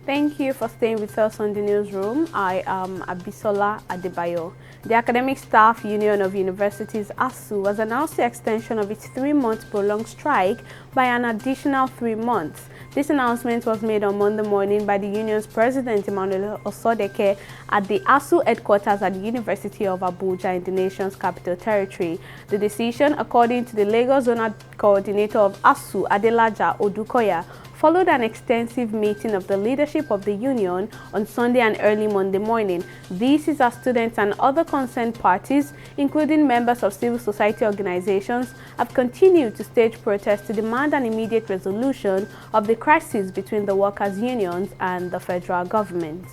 Thank you for staying with us on the newsroom. I am Abisola Adebayo. The Academic Staff Union of Universities ASUU has announced the extension of its 3-month prolonged strike by an additional 3 months. This announcement was made on Monday morning by the union's president, Imo State, at the ASUU headquarters at the University of Abuja in the nation's capital territory. The decision, according to the Lagos Zonal Coordinator of ASUU, Adelaja Odukoya, followed an extensive meeting of the leadership of the union on Sunday and early Monday morning. This is as students and other concerned parties, including members of civil society organizations, have continued to stage protests to demand an immediate resolution of the crisis between the workers' unions and the federal government.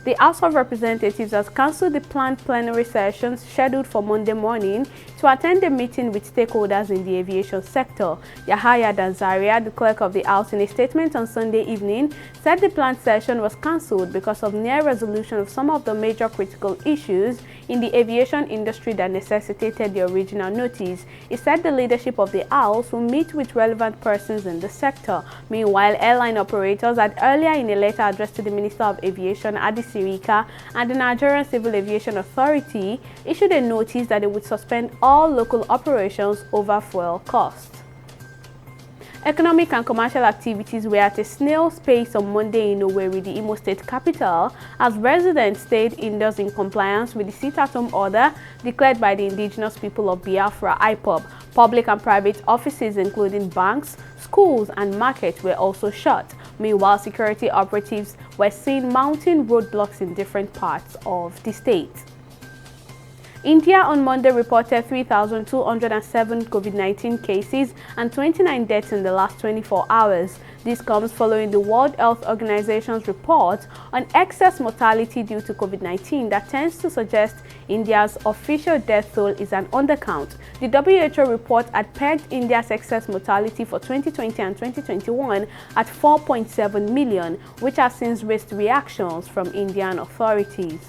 The House of Representatives has cancelled the planned plenary sessions scheduled for Monday morning to attend a meeting with stakeholders in the aviation sector. Yahaya Danzaria, the clerk of the House, in a statement on Sunday evening, said the planned session was cancelled because of near resolution of some of the major critical issues in the aviation industry that necessitated the original notice. He said the leadership of the House will meet with relevant persons in the sector. Meanwhile, airline operators had earlier in a letter addressed to the Minister of Aviation, Adi Sirika, and the Nigerian Civil Aviation Authority issued a notice that they would suspend all local operations over fuel costs. Economic and commercial activities were at a snail's pace on Monday in Owerri, the Imo State capital, as residents stayed indoors in compliance with the sit-at-home order declared by the indigenous people of Biafra, IPOB. Public and private offices, including banks, schools, and markets, were also shut. Meanwhile, security operatives were seen mounting roadblocks in different parts of the state. India on Monday reported 3,207 COVID-19 cases and 29 deaths in the last 24 hours. This comes following the World Health Organization's report on excess mortality due to COVID-19 that tends to suggest India's official death toll is an undercount. The WHO report had pegged India's excess mortality for 2020 and 2021 at 4.7 million, which has since raised reactions from Indian authorities.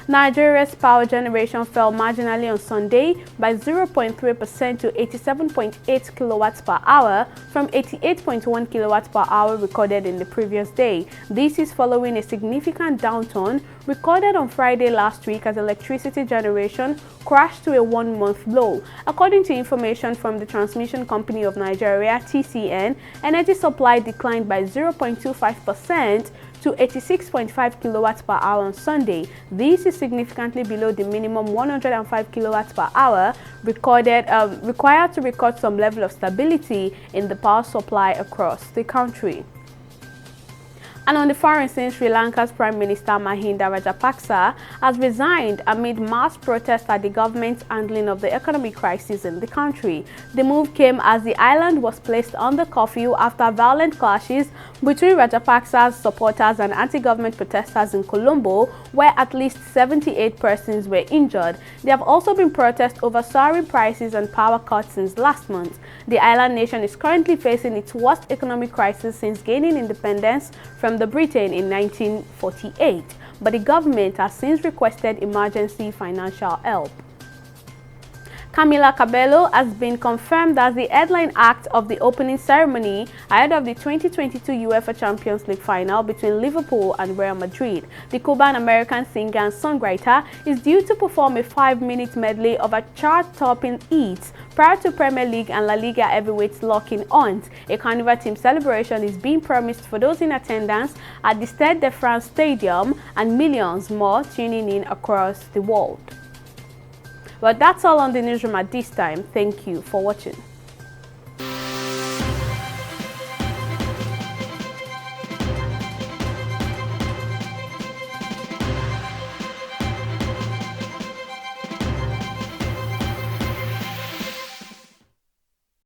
Nigeria's power generation fell marginally on Sunday by 0.3% to 87.8 kilowatts per hour from 88.1 kilowatts per hour recorded in the previous day. This is following a significant downturn recorded on Friday last week as electricity generation crashed to a 1-month low. According to information from the Transmission Company of Nigeria, TCN, energy supply declined by 0.25% to 86.5 kilowatts per hour on Sunday. This is significantly below the minimum 105 kilowatts per hour required to record some level of stability in the power supply across the country. And on the foreign scene, Sri Lanka's Prime Minister Mahinda Rajapaksa has resigned amid mass protests at the government's handling of the economic crisis in the country. The move came as the island was placed under curfew after violent clashes between Rajapaksa's supporters and anti-government protesters in Colombo, where at least 78 persons were injured. There have also been protests over soaring prices and power cuts since last month. The island nation is currently facing its worst economic crisis since gaining independence from the Britain in 1948, but the government has since requested emergency financial help. Camila Cabello has been confirmed as the headline act of the opening ceremony ahead of the 2022 UEFA Champions League final between Liverpool and Real Madrid. The Cuban-American singer and songwriter is due to perform a 5-minute medley of a chart-topping hits prior to Premier League and La Liga heavyweights locking arms. A Carnival team celebration is being promised for those in attendance at the Stade de France Stadium and millions more tuning in across the world. Well, that's all on the newsroom at this time. Thank you for watching.